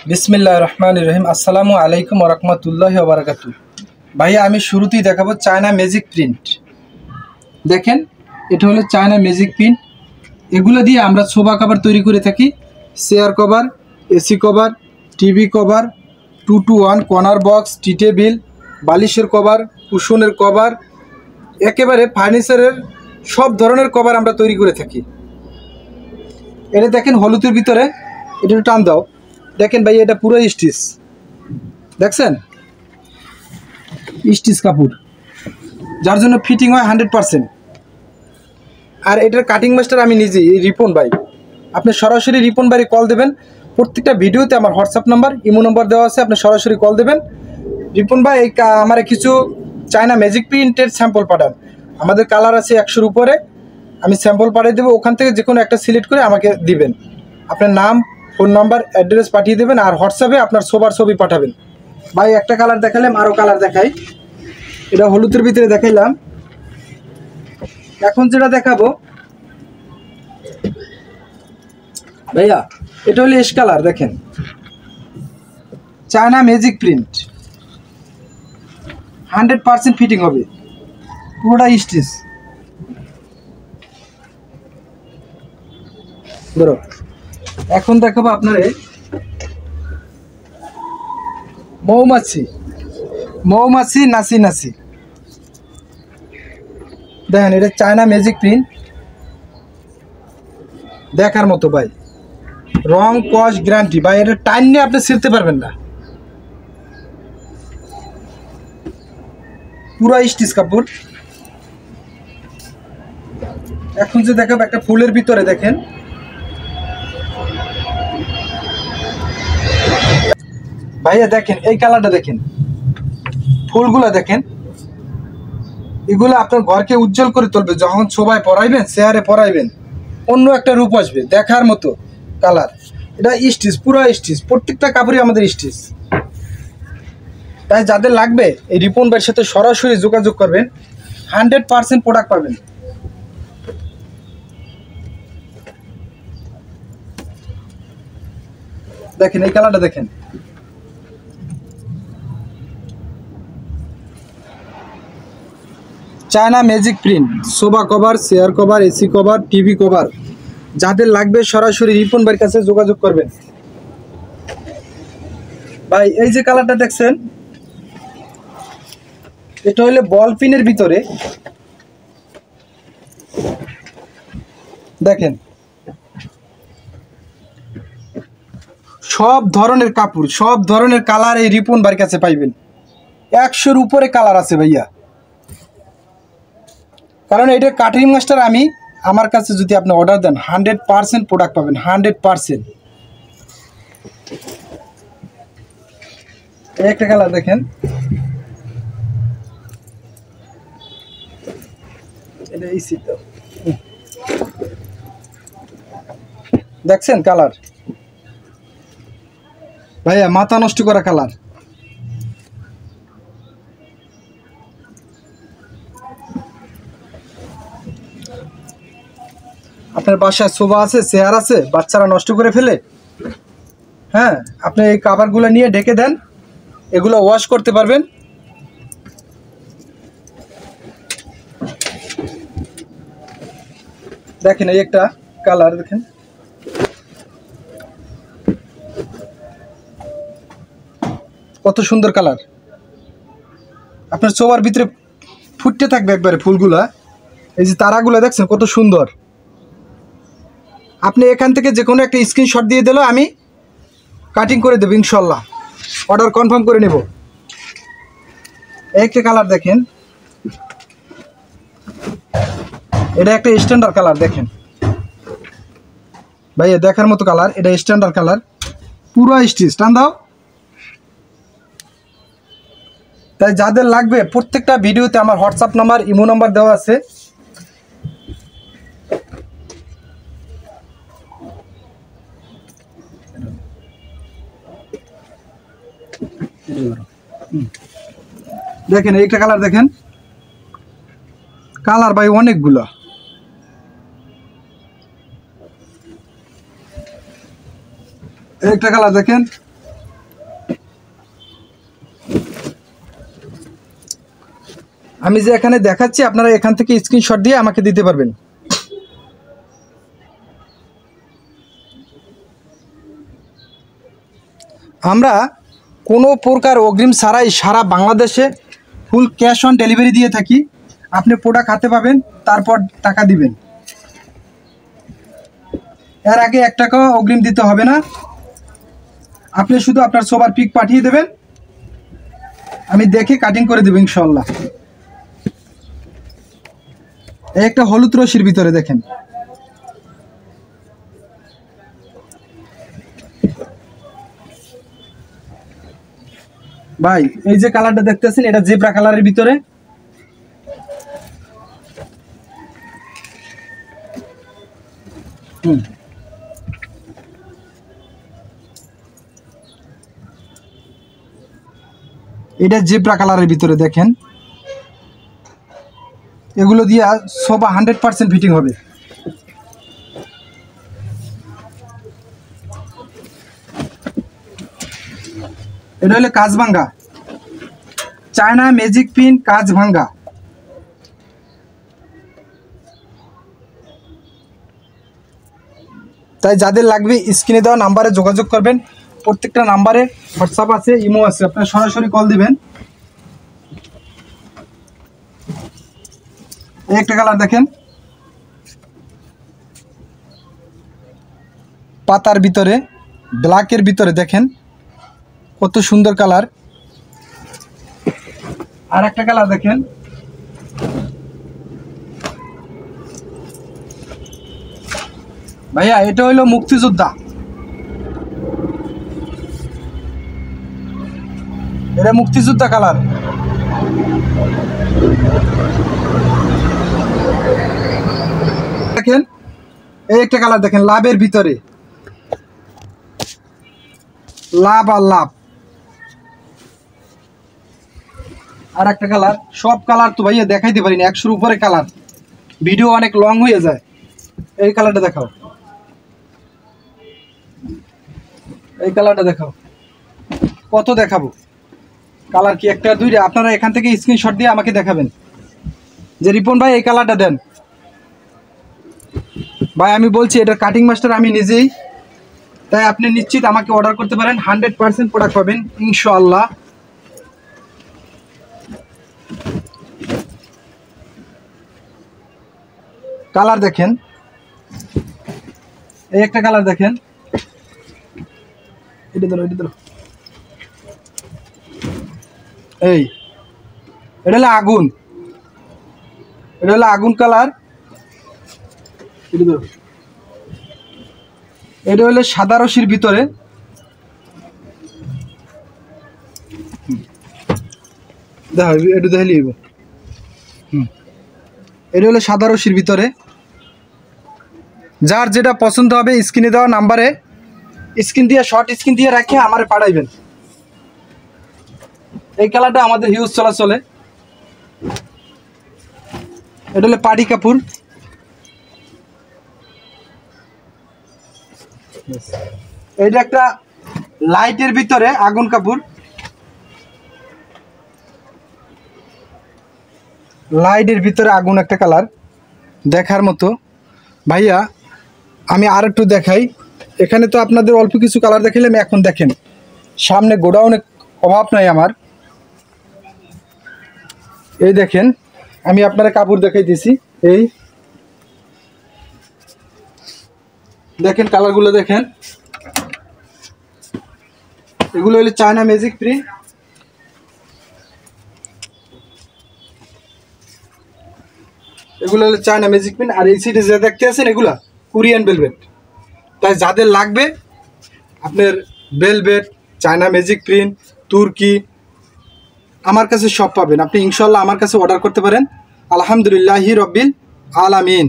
बिस्मिल्लाहिर रहमानिर रहीम अस्सलामु आलैकुम व रहमतुल्लाहि व बाराकातुहू। भाइया আমি শুরুতেই দেখাবো চায়না ম্যাজিক প্রিন্ট। দেখেন এটা হলো চায়না ম্যাজিক প্রিন্ট। এগুলো দিয়ে আমরা সোফা কভার তৈরি করে থাকি, chair cover, AC cover, TV cover, 2-to-1 corner box, tea table, বালিশের কভার, কুশনের কভার, একেবারে ফার্নিচারের সব ধরনের কভার আমরা তৈরি করে থাকি। এটা দেখেন হলুদের ভিতরে, এটা একটু টান দাও। দেখেন ভাই এটা পুরো স্টিচ, দেখছেন স্টিচ কাপড়, যার জন্য ফিটিং হয় 100%। আর এটার কাটিং মাস্টার আমি নিজেই, রিপন ভাই। আপনি সরাসরি রিপন ভাই কল দেবেন। প্রত্যেকটা ভিডিওতে আমার হোয়াটসঅ্যাপ নাম্বার, ইমো নাম্বার দেওয়া আছে, আপনি সরাসরি কল দেবেন। রিপন ভাই আমার কিছু চায়না ম্যাজিক প্রিন্টের স্যাম্পল পাঠান। আমাদের কালার আছে 100-র উপরে, আমি স্যাম্পল পাঠিয়ে দেবো। ওখান থেকে যে কোনো একটা সিলেক্ট করে আমাকে দিবেন, আপনার নাম, ফোন নাম্বার, অ্যাড্রেস পাঠিয়ে দেবেন, আর হোয়াটসঅ্যাপে আপনার সোফার ছবি পাঠাবেন। ভাই একটা কালার দেখালাম, আরও কালার দেখাই। এটা হলুদের ভিতরে দেখাইলাম, এখন যেটা দেখাবো ভাইয়া এটা হলো এশ কালার। দেখেন চায়না ম্যাজিক প্রিন্ট, 100% ফিটিং হবে, পুরোটা স্টিচ। ধরো এখন দেখাবো আপনার মৌমাছি, মৌমাছি নাচি নাচি। দেখেন এটা চায়না ম্যাজিক প্রিন্ট, দেখার মতো ভাই, রং কস গ্যারান্টি ভাই। এটা টাইম নিয়ে আপনি ছিঁড়তে পারবেন না, পুরো স্টিচ কাপড়। এখন যে দেখাবো একটা ফুলের ভিতরে, দেখেন ভাইয়া, দেখেন এই কালারটা, দেখেন ফুলগুলা, দেখেন এগুলো আপনার ঘরকে উজ্জ্বল করে তুলবে। যখন সবাই পরাইবেন, চেয়ারে পরাইবেন, অন্য একটা রূপ আসবে, দেখার মতো কালার। এটা স্টিচ, পুরো স্টিচ, প্রত্যেকটা কাপড়ই আমাদের স্টিচ। তাই যাদের লাগবে এই রিপন ভাইয়ের সাথে সরাসরি যোগাযোগ করবেন, 100% প্রোডাক্ট পাবেন। দেখেন এই কালারটা, দেখেন China magic print, sofa cover, chair cover, AC cover, TV cover. যাদের লাগবে সরাসরি রিপন ভাইয়ের কাছে যোগাযোগ করবেন। ভাই এই যে কালারটা দেখছেন, এটা হলো বল পিনের ভিতরে। দেখেন সব ধরনের কাপড়, সব ধরনের কালার এই রিপন ভাইয়ের কাছে পাইবেন। 100-র উপরে কালার আছে ভাইয়া। কারণ এটা কাটিং মাস্টার আমি, আমার কাছে যদি আপনি অর্ডার দেন 100% প্রোডাক্ট পাবেন, 100%। একটা কালার দেখেন, এটা ইসি তো, দেখছেন কালার ভাইয়া, মাথা নষ্ট করা কালার। আপনার বাসায় সোফা আছে, চেয়ার আছে, বাচ্চারা নষ্ট করে ফেলে, হ্যাঁ, আপনি এই কাভারগুলো নিয়ে ঢেকে দেন, এগুলো ওয়াশ করতে পারবেন। দেখেন এই একটা কালার, দেখেন কত সুন্দর কালার। আপনার সোফার ভিতরে ফুটতে থাকবে একবারে ফুলগুলা। এই যে তারাগুলো দেখছেন কত সুন্দর। আপনি এখান থেকে যে কোনো একটা স্ক্রিনশট দিয়ে দিলেও আমি কাটিং করে দেবো ইনশাল্লাহ, অর্ডার কনফার্ম করে নেব। একটা কালার দেখেন, এটা একটা স্ট্যান্ডার্ড কালার। দেখেন ভাইয়া দেখার মতো কালার, এটা স্ট্যান্ডার্ড কালার, পুরো স্টিচ। টান দাও। তাই যাদের লাগবে প্রত্যেকটা ভিডিওতে আমার হোয়াটসঅ্যাপ নাম্বার, ইমো নাম্বার দেওয়া আছে। দেখেন একটা কালার, দেখেন কালার ভাই অনেকগুলো। একটা কালার দেখেন, আমি যে এখানে দেখাচ্ছি আপনারা এখান থেকে স্ক্রিনশট দিয়ে আমাকে দিতে পারবেন। আমরা কোনো প্রকার অগ্রিম ছাড়াই সারা বাংলাদেশে ফুল ক্যাশ অন ডেলিভারি দিয়ে থাকি। আপনি প্রোডাক্ট হাতে পাবেন, তারপর টাকা দিবেন। এর আগে 1 টাকাও অগ্রিম দিতে হবে না। আপনি শুধু আপনার সোফার পিক পাঠিয়ে দেবেন, আমি দেখে কাটিং করে দেব ইনশাআল্লাহ। এই একটা হলুদ রশির ভিতরে দেখেন, ভাই এই যে কালারটা দেখতেছেন এটা জেব্রা কালারের ভিতরে। এটা জেব্রা কালারের ভিতরে দেখেন, এগুলো দিয়া সোফা 100% ফিটিং হবে। এটা হলো কাজ ভাঙ্গা চায়না ম্যাজিক প্রিন্ট, কাজ ভাঙ্গা। তাই যাদের লাগবে স্ক্রিনে দেওয়া নাম্বারে যোগাযোগ করবেন। প্রত্যেকটা নাম্বারে হোয়াটসঅ্যাপ আছে, ইমো আছে, আপনারা সরাসরি কল দিবেন। এই একটা কালার দেখেন, পাতার ভিতরে ব্ল্যাকের ভিতরে দেখেন কত সুন্দর কালার। আর একটা কালার দেখেন, ভাইয়া এটা হইলো মুক্তিযোদ্ধা। এটা মুক্তিযোদ্ধা কালার। দেখেন এই একটা কালার দেখেন, লাভের ভিতরে, লাভ আর লাভ। আর একটা কালার, সব কালার তো ভাইয়া দেখাইতে পারি না, 100-র উপরে কালার, ভিডিও অনেক লং হয়ে যায়। এই কালারটা দেখাও, এই কালারটা দেখাও, কত দেখাবো কালার? কি একটা দুইটা? আপনারা এখান থেকে স্ক্রিনশট দিয়ে আমাকে দেখাবেন যে রিপন ভাই এই কালারটা দেন। ভাই আমি বলছি এটার কাটিং মাস্টার আমি নিজেই, তাই আপনি নিশ্চিত আমাকে অর্ডার করতে পারেন, 100% প্রোডাক্ট পাবেন ইনশাআল্লাহ। কালার দেখেন, এই একটা কালার দেখেন, এটা ধরো, এটা ধরো, এই এটা হলো আগুন, এটা হলো আগুন কালার। এটা ধরো, এটা হলো সাদা রশির ভিতরে, দেখো এটা দেখে নিব। এটা হলো সাদা রশির ভিতরে। যার যেটা পছন্দ হবে স্ক্রিনে দেওয়া নাম্বারে স্ক্রিন দিয়ে, শর্ট স্ক্রিন দিয়ে রাখে আমারে পাঠাইবেন। এই কালারটা আমাদের হিউজ চলাচলে। এটা হলো পাটি কাপড়, এটা একটা লাইটের ভিতরে আগুন কাপড়, লাইটের ভিতরে আগুন একটা কালার দেখার মতো। ভাইয়া আমি আর একটু দেখাই, এখানে তো আপনাদের অল্প কিছু কালার দেখাইলাম, এখন দেখেন সামনে গোডাউনে অভাব নাই আমার। এই দেখেন আমি আপনারা কাপড় দেখাইতেছি, এই দেখেন কালারগুলো দেখেন, এগুলো হলো চায়না ম্যাজিক প্রিন্ট। এগুলো হলো চায়না ম্যাজিক প্রিন্ট। আর এই সাইডে যা দেখতে আছেন এগুলা কোরিয়ান ভেলভেট। তাই যাদের লাগবে আপনার ভেলভেট, চায়না ম্যাজিক প্রিন্ট, তুর্কি, আমার কাছে সব পাবেন। আপনি ইনশাল্লাহ আমার কাছে অর্ডার করতে পারেন। আলহামদুলিল্লাহি রব্বিল আলামিন।